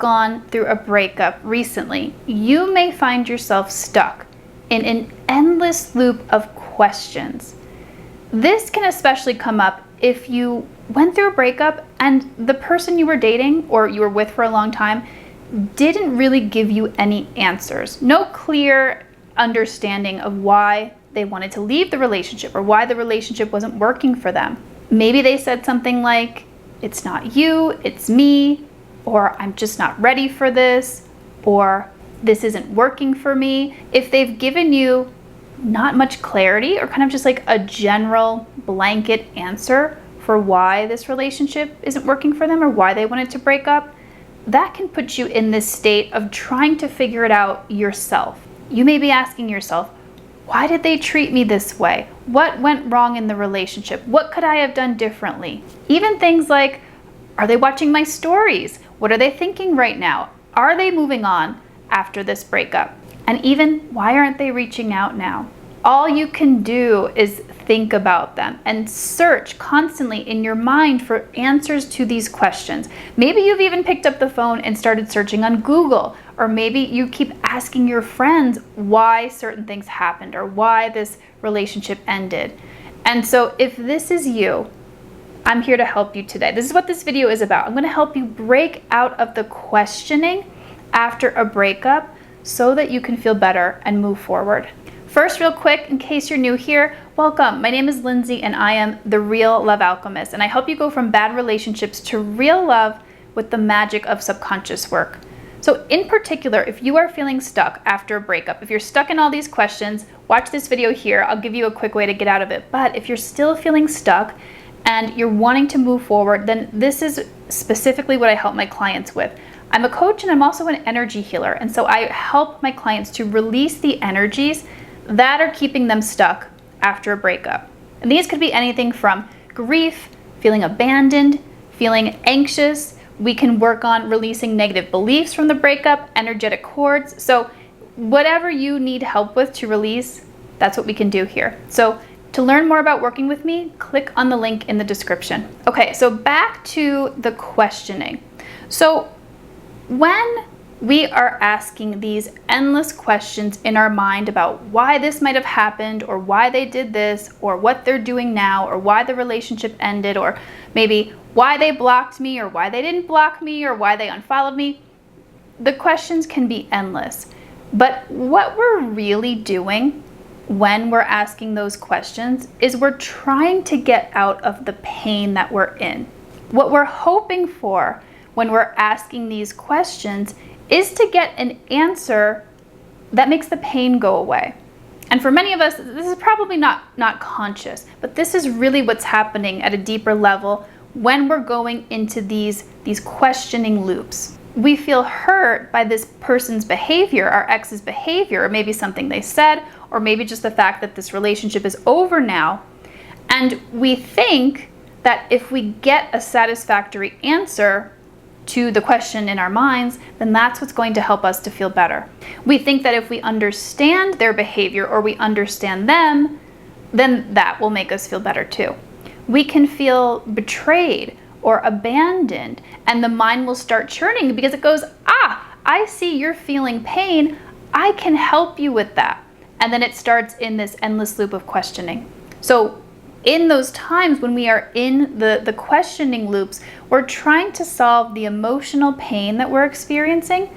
gone through a breakup recently, you may find yourself stuck in an endless loop of questions. This can especially come up if you went through a breakup and the person you were dating or you were with for a long time didn't really give you any answers. No clear understanding of why they wanted to leave the relationship or why the relationship wasn't working for them. Maybe they said something like, "It's not you, it's me," or "I'm just not ready for this," or "This isn't working for me." If they've given you not much clarity or kind of just like a general blanket answer for why this relationship isn't working for them or why they wanted to break up, that can put you in this state of trying to figure it out yourself. You may be asking yourself, why did they treat me this way? What went wrong in the relationship? What could I have done differently? Even things like, are they watching my stories? What are they thinking right now? Are they moving on after this breakup? And even, why aren't they reaching out now? All you can do is think about them and search constantly in your mind for answers to these questions. Maybe you've even picked up the phone and started searching on Google, or maybe you keep asking your friends why certain things happened or why this relationship ended. And so if this is you, I'm here to help you today. This is what this video is about. I'm going to help you break out of the questioning after a breakup so that you can feel better and move forward. First, real quick, in case you're new here, welcome. My name is Lindsay and I am the Real Love Alchemist, and I help you go from bad relationships to real love with the magic of subconscious work. So in particular, if you are feeling stuck after a breakup, if you're stuck in all these questions, watch this video here. I'll give you a quick way to get out of it. But if you're still feeling stuck and you're wanting to move forward, then this is specifically what I help my clients with. I'm a coach and I'm also an energy healer. And so I help my clients to release the energies that are keeping them stuck after a breakup. And these could be anything from grief, feeling abandoned, feeling anxious. We can work on releasing negative beliefs from the breakup, energetic cords. So whatever you need help with to release, that's what we can do here. So to learn more about working with me, click on the link in the description. Okay, so back to the questioning. So when we are asking these endless questions in our mind about why this might have happened or why they did this or what they're doing now or why the relationship ended or maybe why they blocked me or why they didn't block me or why they unfollowed me, the questions can be endless. But what we're really doing when we're asking those questions is we're trying to get out of the pain that we're in. What we're hoping for when we're asking these questions is to get an answer that makes the pain go away. And for many of us, this is probably not conscious, but this is really what's happening at a deeper level when we're going into these questioning loops. We feel hurt by this person's behavior, our ex's behavior, or maybe something they said, or maybe just the fact that this relationship is over now. And we think that if we get a satisfactory answer to the question in our minds, then that's what's going to help us to feel better. We think that if we understand their behavior or we understand them, then that will make us feel better too. We can feel betrayed or abandoned, and the mind will start churning because it goes, I see you're feeling pain, I can help you with that. And then it starts in this endless loop of questioning. So in those times when we are in the questioning loops, we're trying to solve the emotional pain that we're experiencing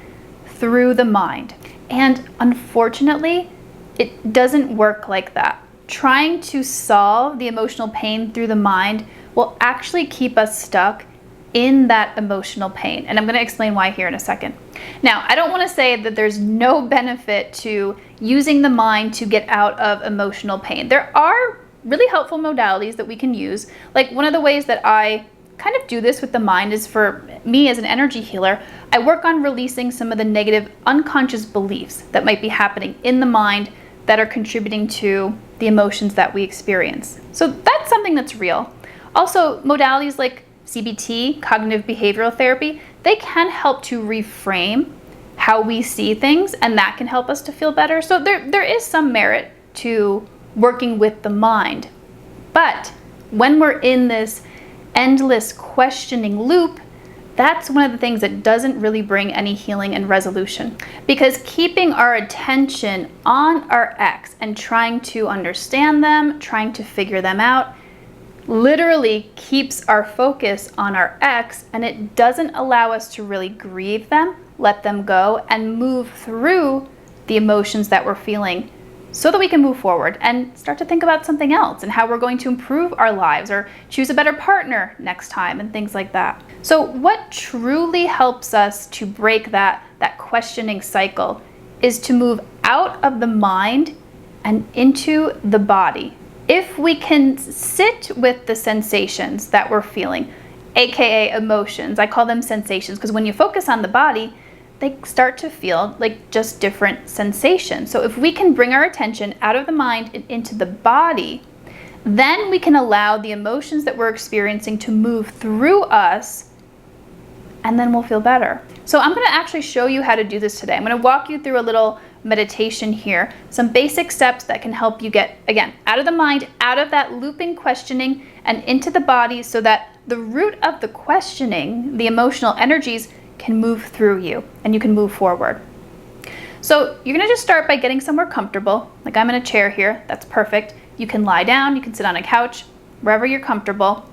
through the mind. And unfortunately, it doesn't work like that. Trying to solve the emotional pain through the mind will actually keep us stuck in that emotional pain. And I'm going to explain why here in a second. Now, I don't want to say that there's no benefit to using the mind to get out of emotional pain. There are really helpful modalities that we can use. Like one of the ways that I kind of do this with the mind is for me as an energy healer, I work on releasing some of the negative unconscious beliefs that might be happening in the mind that are contributing to the emotions that we experience. So that's something that's real. Also, modalities like CBT, cognitive behavioral therapy, they can help to reframe how we see things, and that can help us to feel better. So there is some merit to working with the mind. But when we're in this endless questioning loop, That's one of the things that doesn't really bring any healing and resolution. Because keeping our attention on our ex and trying to understand them, trying to figure them out, literally keeps our focus on our ex, and it doesn't allow us to really grieve them, let them go, and move through the emotions that we're feeling so that we can move forward and start to think about something else and how we're going to improve our lives or choose a better partner next time and things like that. So what truly helps us to break that questioning cycle is to move out of the mind and into the body. If we can sit with the sensations that we're feeling, aka emotions, I call them sensations because when you focus on the body, they start to feel like just different sensations. So if we can bring our attention out of the mind and into the body, then we can allow the emotions that we're experiencing to move through us, and then we'll feel better. So I'm going to actually show you how to do this today. I'm going to walk you through a little meditation here, some basic steps that can help you get, again, out of the mind, out of that looping questioning, and into the body so that the root of the questioning, the emotional energies, can move through you and you can move forward. So you're going to just start by getting somewhere comfortable. Like I'm in a chair here. That's perfect. You can lie down, you can sit on a couch, wherever you're comfortable.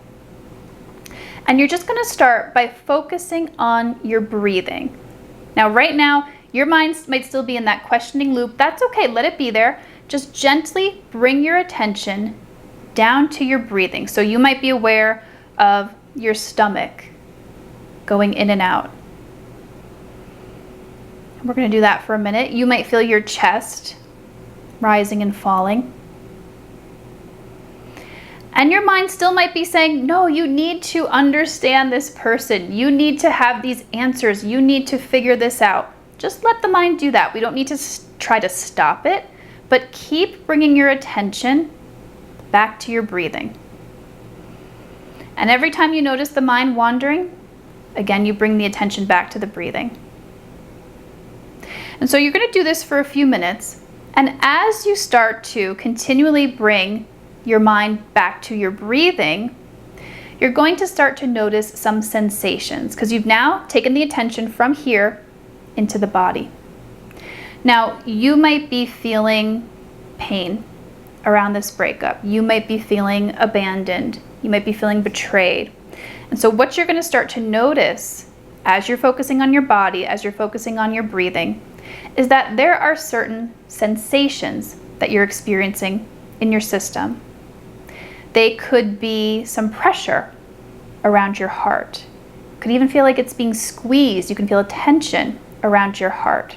And you're just going to start by focusing on your breathing. Now, right now, your mind might still be in that questioning loop. That's okay. Let it be there. Just gently bring your attention down to your breathing. So you might be aware of your stomach going in and out. We're going to do that for a minute. You might feel your chest rising and falling. And your mind still might be saying, no, you need to understand this person. You need to have these answers. You need to figure this out. Just let the mind do that. We don't need to try to stop it, but keep bringing your attention back to your breathing. And every time you notice the mind wandering, again, you bring the attention back to the breathing. And so you're going to do this for a few minutes. And as you start to continually bring your mind back to your breathing, you're going to start to notice some sensations because you've now taken the attention from here into the body. Now, you might be feeling pain around this breakup. You might be feeling abandoned. You might be feeling betrayed. And so what you're going to start to notice as you're focusing on your body, as you're focusing on your breathing, is that there are certain sensations that you're experiencing in your system. They could be some pressure around your heart. Could even feel like it's being squeezed. You can feel a tension around your heart.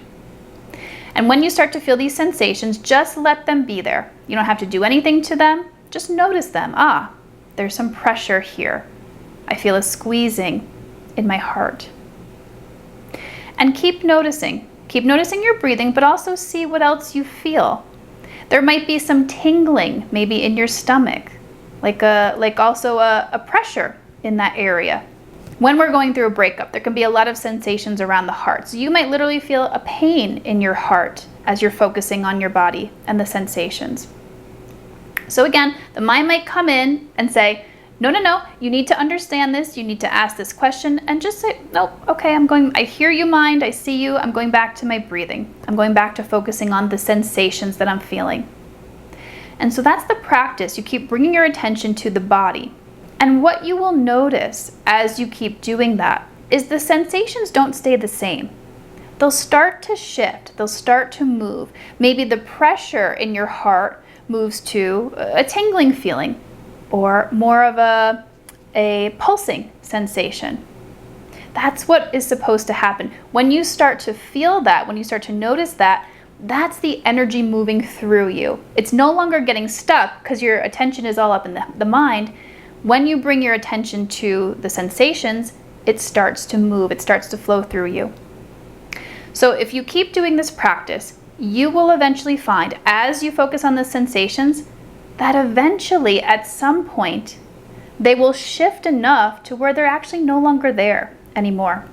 And when you start to feel these sensations, just let them be there. You don't have to do anything to them. Just notice them. There's some pressure here. I feel a squeezing in my heart. And keep noticing. Keep noticing your breathing, but also see what else you feel. There might be some tingling, maybe in your stomach, like also a pressure in that area. When we're going through a breakup, there can be a lot of sensations around the heart. So you might literally feel a pain in your heart as you're focusing on your body and the sensations. So again, the mind might come in and say, no, you need to understand this, you need to ask this question, and just say, nope, okay, I hear you, mind, I see you, I'm going back to my breathing. I'm going back to focusing on the sensations that I'm feeling. And so that's the practice. You keep bringing your attention to the body. And what you will notice as you keep doing that is the sensations don't stay the same. They'll start to shift, they'll start to move. Maybe the pressure in your heart moves to a tingling feeling, or more of a pulsing sensation. That's what is supposed to happen. When you start to feel that, when you start to notice that, that's the energy moving through you. It's no longer getting stuck because your attention is all up in the mind. When you bring your attention to the sensations, it starts to move, it starts to flow through you. So if you keep doing this practice, you will eventually find, as you focus on the sensations, that eventually, at some point, they will shift enough to where they're actually no longer there anymore.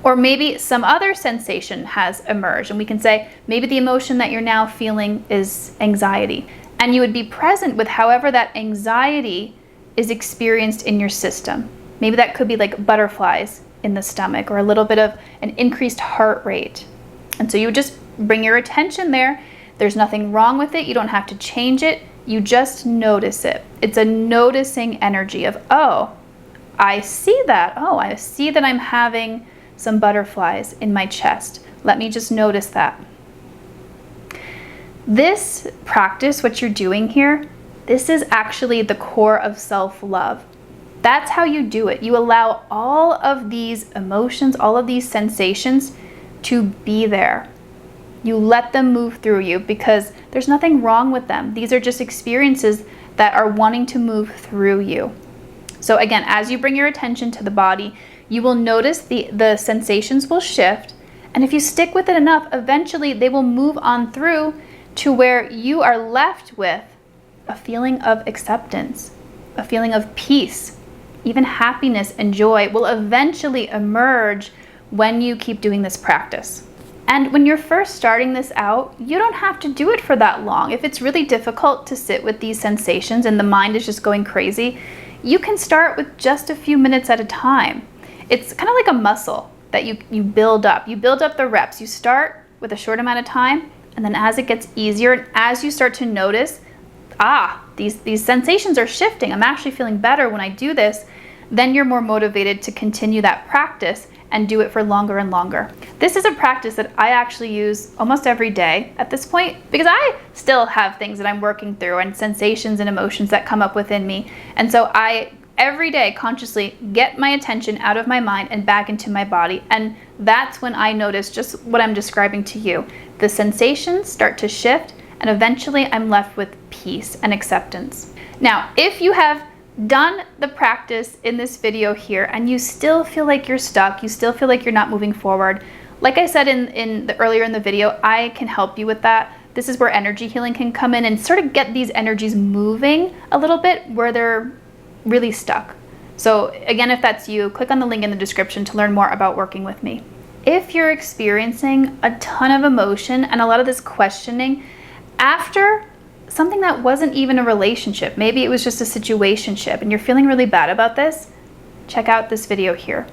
Or maybe some other sensation has emerged, and we can say, maybe the emotion that you're now feeling is anxiety. And you would be present with however that anxiety is experienced in your system. Maybe that could be like butterflies in the stomach or a little bit of an increased heart rate. And so you would just bring your attention there. There's nothing wrong with it. You don't have to change it. You just notice it. It's a noticing energy of, oh, I see that. Oh, I see that I'm having some butterflies in my chest. Let me just notice that. This practice, what you're doing here, this is actually the core of self-love. That's how you do it. You allow all of these emotions, all of these sensations to be there. You let them move through you because there's nothing wrong with them. These are just experiences that are wanting to move through you. So again, as you bring your attention to the body, you will notice the sensations will shift. And if you stick with it enough, eventually they will move on through to where you are left with a feeling of acceptance, a feeling of peace, even happiness and joy will eventually emerge when you keep doing this practice. And when you're first starting this out, you don't have to do it for that long. If it's really difficult to sit with these sensations and the mind is just going crazy, you can start with just a few minutes at a time. It's kind of like a muscle that you build up. You build up the reps. You start with a short amount of time, and then as it gets easier, and as you start to notice, these sensations are shifting. I'm actually feeling better when I do this, then you're more motivated to continue that practice and do it for longer and longer. This is a practice that I actually use almost every day at this point because I still have things that I'm working through and sensations and emotions that come up within me. And so I every day consciously get my attention out of my mind and back into my body. And that's when I notice just what I'm describing to you. The sensations start to shift and eventually I'm left with peace and acceptance. Now, if you have done the practice in this video here and you still feel like you're stuck, you still feel like you're not moving forward, like I said earlier in the video, I can help you with that. This is where energy healing can come in and sort of get these energies moving a little bit where they're really stuck. So again, if that's you, click on the link in the description to learn more about working with me. If you're experiencing a ton of emotion and a lot of this questioning after something that wasn't even a relationship, maybe it was just a situationship and you're feeling really bad about this, check out this video here.